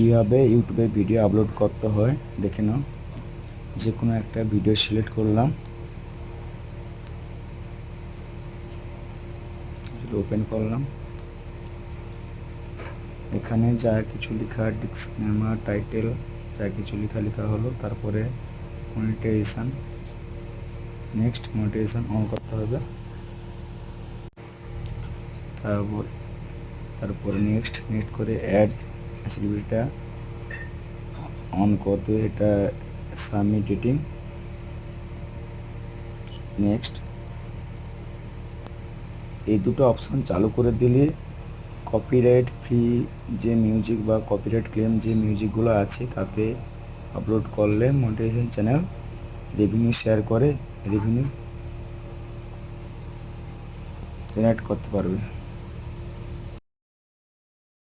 কীভাবে ইউটিউবে video upload করতে হয় দেখে নাও। যে কোনো একটা ভিডিও সিলেক্ট করলাম, ওপেন করলাম। এখানে যা কিছু লেখা, ডিসক্লেমার, টাইটেল, যা কিছু লেখা হলো। তারপরে মনিটাইজেশন, নেক্সট মনিটাইজেশন অন করতে হবে। তারপরে নেক্সট করে অ্যাড ফ্যাসিলিটিটা অন করতে, এটা সাবমিট রেটিং। নেক্সট এই দুটো অপশন চালু করে দিলে কপিরাইট ফ্রি যে মিউজিক বা কপিরাইট ক্লেম যে মিউজিকগুলো আছে তাতে আপলোড করলে মনিটাইজেশন চ্যানেল রেভিনিউ শেয়ার করে রেভিনিউ জেনারেট করতে পারবে।